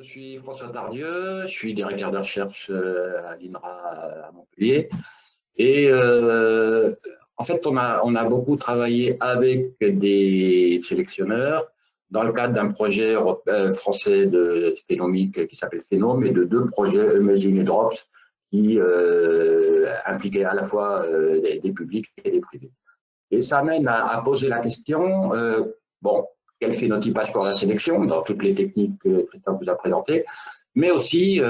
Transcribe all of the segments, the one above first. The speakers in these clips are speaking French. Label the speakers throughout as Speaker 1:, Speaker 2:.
Speaker 1: suis François Tardieu, je suis directeur de recherche à l'INRA à Montpellier. Et en fait, on a beaucoup travaillé avec des sélectionneurs dans le cadre d'un projet français de phénomique qui s'appelle Phénome et de deux projets Amazing et Drops qui impliquaient à la fois des publics et des privés. Et ça mène à poser la question, bon, quel phénotypage pour la sélection dans toutes les techniques que Tristan vous a présentées, mais aussi,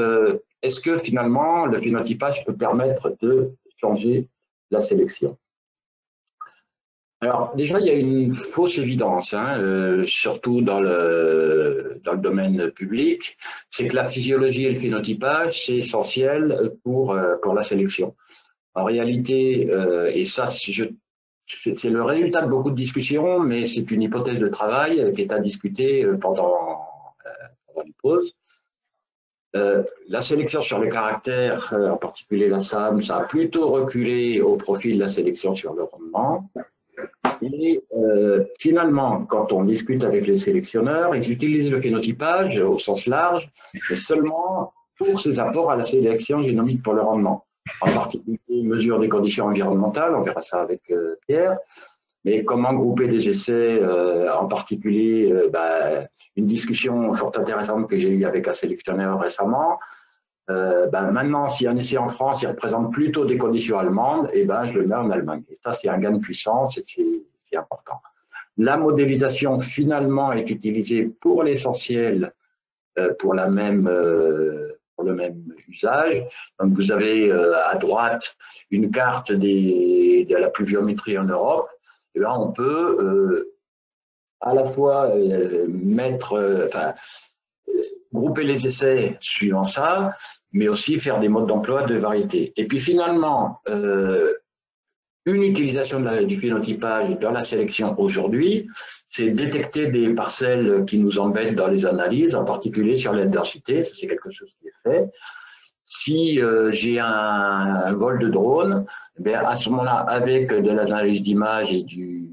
Speaker 1: est-ce que finalement le phénotypage peut permettre de changer la sélection? Alors déjà, il y a une fausse évidence, surtout dans le domaine public, c'est que la physiologie et le phénotypage, c'est essentiel pour la sélection. En réalité, et ça, c'est le résultat de beaucoup de discussions, mais c'est une hypothèse de travail qui est à discuter pendant les pauses. La sélection sur le caractère, en particulier la SAM, ça a plutôt reculé au profit de la sélection sur le rendement. Et finalement, quand on discute avec les sélectionneurs, ils utilisent le phénotypage au sens large, mais seulement pour ses apports à la sélection génomique pour le rendement. En particulier, mesure des conditions environnementales, on verra ça avec Pierre, mais comment grouper des essais, en particulier une discussion fort intéressante que j'ai eue avec un sélectionneur récemment. Maintenant, si un essai en France, il représente plutôt des conditions allemandes, et je le mets en Allemagne. Et ça, c'est un gain de puissance et c'est important. La modélisation, finalement, est utilisée pour l'essentiel pour le même usage. Donc, vous avez à droite une carte de la pluviométrie en Europe. Et là, on peut à la fois grouper les essais suivant ça, mais aussi faire des modes d'emploi de variétés. Et puis finalement, une utilisation du phénotypage dans la sélection aujourd'hui, c'est détecter des parcelles qui nous embêtent dans les analyses, en particulier sur la densité, c'est quelque chose qui est fait. Si j'ai un vol de drone, à ce moment-là, avec de l'analyse d'image et du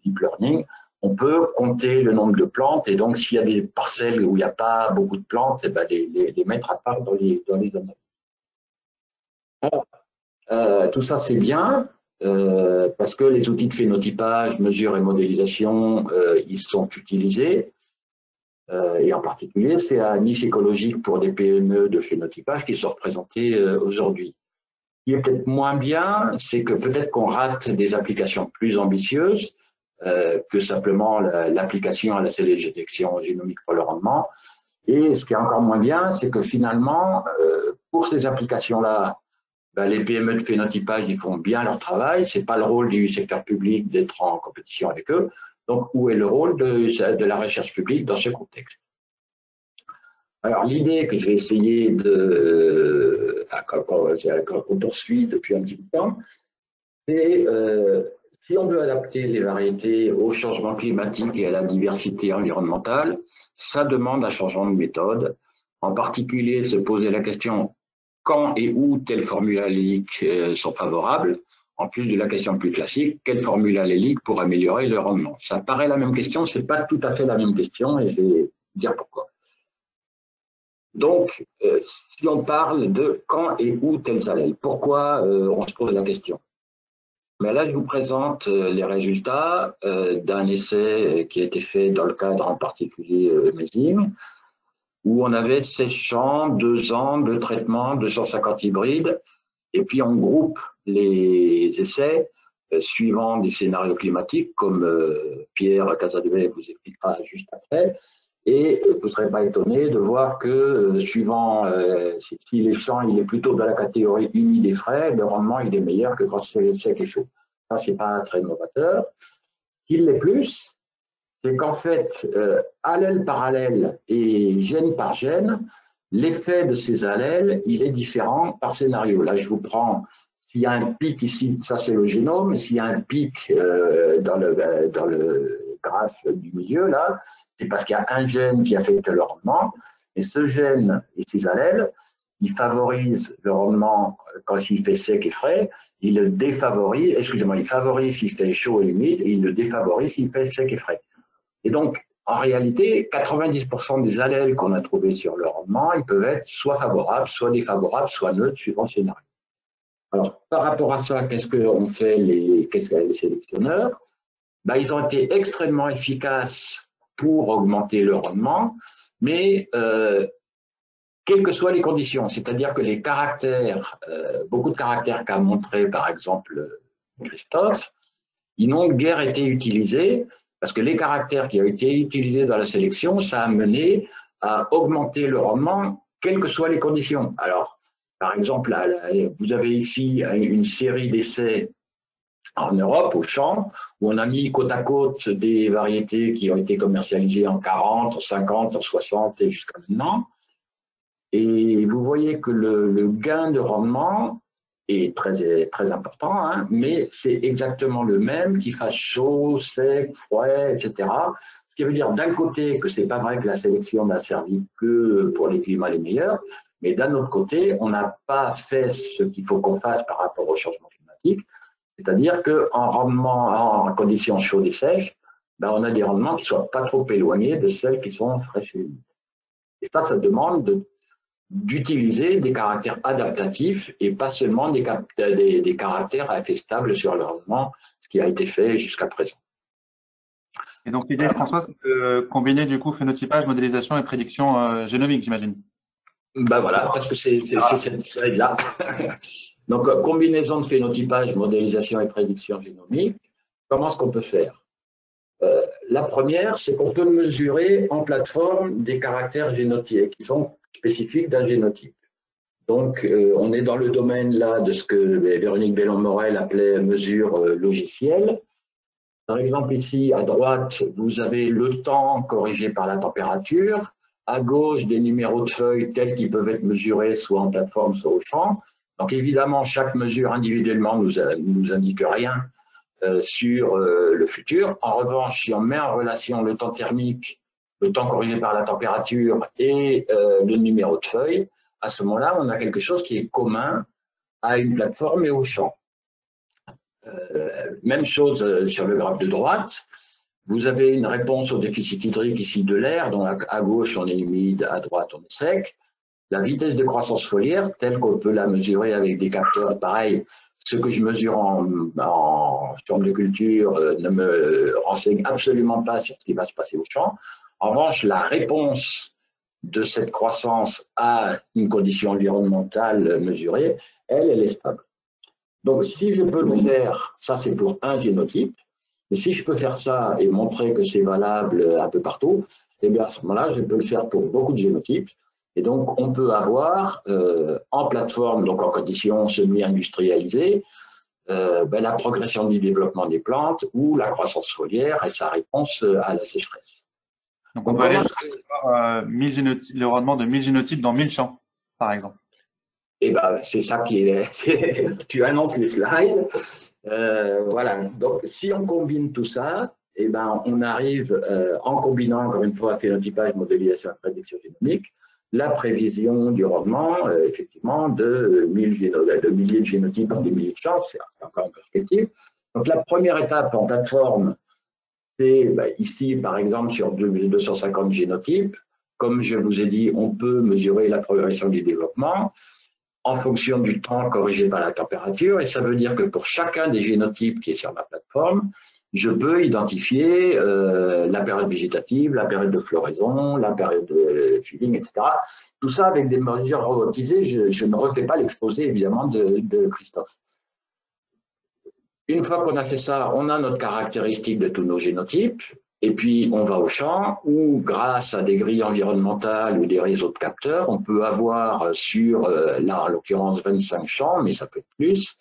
Speaker 1: deep learning, on peut compter le nombre de plantes et donc s'il y a des parcelles où il n'y a pas beaucoup de plantes, les mettre à part dans les analyses. Alors, tout ça c'est bien parce que les outils de phénotypage, mesure et modélisation, ils sont utilisés. Et en particulier, c'est la niche écologique pour des PME de phénotypage qui sont représentées aujourd'hui. Ce qui est peut-être moins bien, c'est que peut-être qu'on rate des applications plus ambitieuses que simplement l'application à la sélection génomique pour le rendement. Et ce qui est encore moins bien, c'est que finalement, pour ces applications-là, les PME de phénotypage, ils font bien leur travail. Ce n'est pas le rôle du secteur public d'être en compétition avec eux. Donc, où est le rôle de la recherche publique dans ce contexte? Alors, l'idée que je vais essayer qu'on poursuit depuis un petit peu de temps, c'est si on veut adapter les variétés au changement climatique et à la diversité environnementale, ça demande un changement de méthode. En particulier, se poser la question quand et où telles formules alléliques sont favorables, en plus de la question plus classique, quelle formule allélique pour améliorer le rendement? Ça paraît la même question, ce n'est pas tout à fait la même question et je vais dire pourquoi. Donc, si on parle de quand et où tels allèles, pourquoi on se pose la question? Mais là, je vous présente les résultats d'un essai qui a été fait dans le cadre en particulier Amazing, où on avait 16 champs, 2 ans de traitement, 250 hybrides, et puis on groupe les essais suivant des scénarios climatiques, comme Pierre Casadevez vous expliquera juste après, et vous ne serez pas étonné de voir que suivant si les champs il est plutôt dans la catégorie humide et frais, le rendement il est meilleur que quand c'est sec et chaud. Ça, c'est pas très novateur. Ce qui l'est plus, c'est qu'en fait, allèle par allèle et gène par gène, l'effet de ces allèles, il est différent par scénario. Là, je vous prends, s'il y a un pic ici, ça c'est le génome, s'il y a un pic dans le graphe du milieu, là, c'est parce qu'il y a un gène qui affecte le rendement, et ce gène et ces allèles, ils favorisent le rendement quand il fait sec et frais, il le défavorise, excusez-moi, il favorise s'il fait chaud et humide, et il le défavorise s'il fait sec et frais. Et donc, en réalité, 90% des allèles qu'on a trouvés sur le rendement, ils peuvent être soit favorables, soit défavorables, soit neutres, suivant le scénario. Alors, par rapport à ça, qu'est-ce que les sélectionneurs? Ben, ils ont été extrêmement efficaces pour augmenter le rendement, mais quelles que soient les conditions, c'est-à-dire que les caractères, beaucoup de caractères qu'a montré par exemple Christophe, ils n'ont guère été utilisés parce que les caractères qui ont été utilisés dans la sélection, ça a mené à augmenter le rendement, quelles que soient les conditions. Alors, par exemple, là, vous avez ici une série d'essais en Europe, au champ, où on a mis côte à côte des variétés qui ont été commercialisées en 40, en 50, en 60 et jusqu'à maintenant. Et vous voyez que le gain de rendement est très important, hein, mais c'est exactement le même, qu'il fasse chaud, sec, froid, etc. Ce qui veut dire d'un côté que c'est pas vrai que la sélection n'a servi que pour les climats les meilleurs, mais d'un autre côté, on n'a pas fait ce qu'il faut qu'on fasse par rapport au changement climatique, c'est-à-dire qu'en rendement, en conditions chaudes et sèches, ben on a des rendements qui ne soient pas trop éloignés de celles qui sont fraîches et humides. Et ça demande d'utiliser des caractères adaptatifs et pas seulement des caractères à effet stable sur le rendement, ce qui a été fait jusqu'à présent.
Speaker 2: Et donc l'idée, François, c'est de combiner du coup phénotypage, modélisation et prédiction génomique, j'imagine.
Speaker 1: Ben voilà, parce que c'est cette slide-là. Donc, combinaison de phénotypage, modélisation et prédiction génomique, comment est-ce qu'on peut faire? La première, c'est qu'on peut mesurer en plateforme des caractères génotypiques qui sont spécifiques d'un génotype. Donc, on est dans le domaine là de ce que Véronique Bellon-Morel appelait mesure logicielle. Par exemple, ici, à droite, vous avez le temps corrigé par la température. À gauche, des numéros de feuilles tels qu'ils peuvent être mesurés soit en plateforme, soit au champ. Donc, évidemment, chaque mesure individuellement nous indique rien sur le futur. En revanche, si on met en relation le temps thermique, le temps corrigé par la température et le numéro de feuille, à ce moment-là, on a quelque chose qui est commun à une plateforme et au champ. Même chose sur le graphe de droite. Vous avez une réponse au déficit hydrique ici de l'air, donc à gauche on est humide, à droite on est sec. La vitesse de croissance foliaire, telle qu'on peut la mesurer avec des capteurs, pareil, ce que je mesure en chambre de culture ne me renseigne absolument pas sur ce qui va se passer au champ. En revanche, la réponse de cette croissance à une condition environnementale mesurée, elle est stable. Donc, si je peux le faire, ça c'est pour un génotype, mais si je peux faire ça et montrer que c'est valable un peu partout, eh bien à ce moment-là, je peux le faire pour beaucoup de génotypes. Et donc, on peut avoir en plateforme, donc en conditions semi-industrialisées, la progression du développement des plantes ou la croissance foliaire et sa réponse à la sécheresse.
Speaker 2: Donc, on peut aller jusqu'à le rendement de 1000 génotypes dans 1000 champs, par exemple.
Speaker 1: Et ben, c'est ça qui est. Tu annonces les slides. Voilà. Donc, si on combine tout ça, et ben, on arrive, en combinant encore une fois phénotypage, modélisation et prédiction génomique, la prévision du rendement, effectivement, de milliers de génotypes dans des milliers de champs, c'est encore une perspective. Donc, la première étape en plateforme, c'est ici, par exemple, sur 2250 génotypes. Comme je vous ai dit, on peut mesurer la progression du développement en fonction du temps corrigé par la température, et ça veut dire que pour chacun des génotypes qui est sur ma plateforme, je peux identifier la période végétative, la période de floraison, la période de feeding, etc. Tout ça avec des mesures robotisées. Je ne refais pas l'exposé, évidemment, de Christophe. Une fois qu'on a fait ça, on a notre caractéristique de tous nos génotypes, et puis on va au champ où, grâce à des grilles environnementales ou des réseaux de capteurs, on peut avoir sur, là en l'occurrence 25 champs, mais ça peut être plus,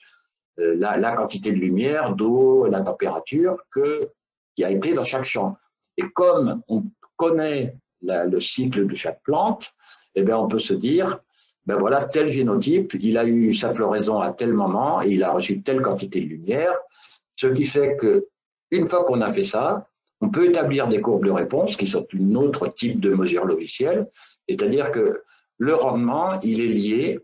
Speaker 1: la quantité de lumière, d'eau, la température qui a été dans chaque champ. Et comme on connaît le cycle de chaque plante, eh bien on peut se dire, ben voilà, tel génotype, il a eu sa floraison à tel moment et il a reçu telle quantité de lumière, ce qui fait que une fois qu'on a fait ça, on peut établir des courbes de réponse qui sont un autre type de mesure logicielle, c'est-à-dire que le rendement, il est lié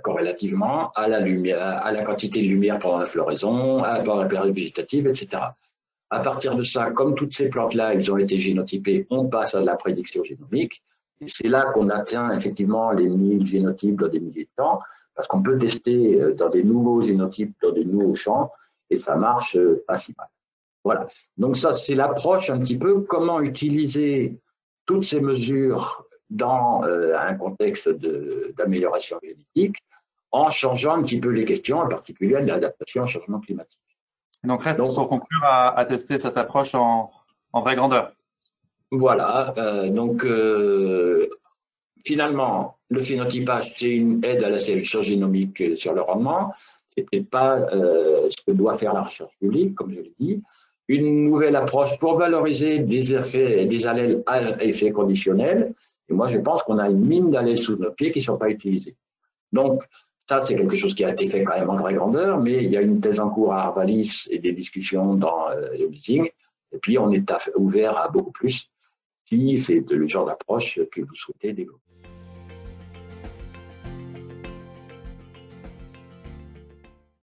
Speaker 1: corrélativement à la lumière, à la quantité de lumière pendant la floraison, pendant la période végétative, etc. À partir de ça, comme toutes ces plantes-là, elles ont été génotypées, on passe à la prédiction génomique. Et c'est là qu'on atteint effectivement les 1000 génotypes dans des milliers de temps, parce qu'on peut tester dans des nouveaux génotypes, dans des nouveaux champs, et ça marche pas si mal. Voilà. Donc ça, c'est l'approche un petit peu, comment utiliser toutes ces mesures dans un contexte d'amélioration génétique, en changeant un petit peu les questions, en particulier de l'adaptation au changement climatique.
Speaker 2: Donc, reste pour conclure à tester cette approche en vraie grandeur.
Speaker 1: Voilà. Finalement, le phénotypage, c'est une aide à la sélection génomique sur le rendement. Ce n'est pas ce que doit faire la recherche publique, comme je l'ai dit. Une nouvelle approche pour valoriser des effets, des allèles à effet conditionnel. Et moi, je pense qu'on a une mine d'allèles sous nos pieds qui ne sont pas utilisés. Donc, ça, c'est quelque chose qui a été fait quand même en vraie grandeur, mais il y a une thèse en cours à Arvalis et des discussions dans le meeting. Et puis, on est ouvert à beaucoup plus si c'est le genre d'approche que vous souhaitez développer.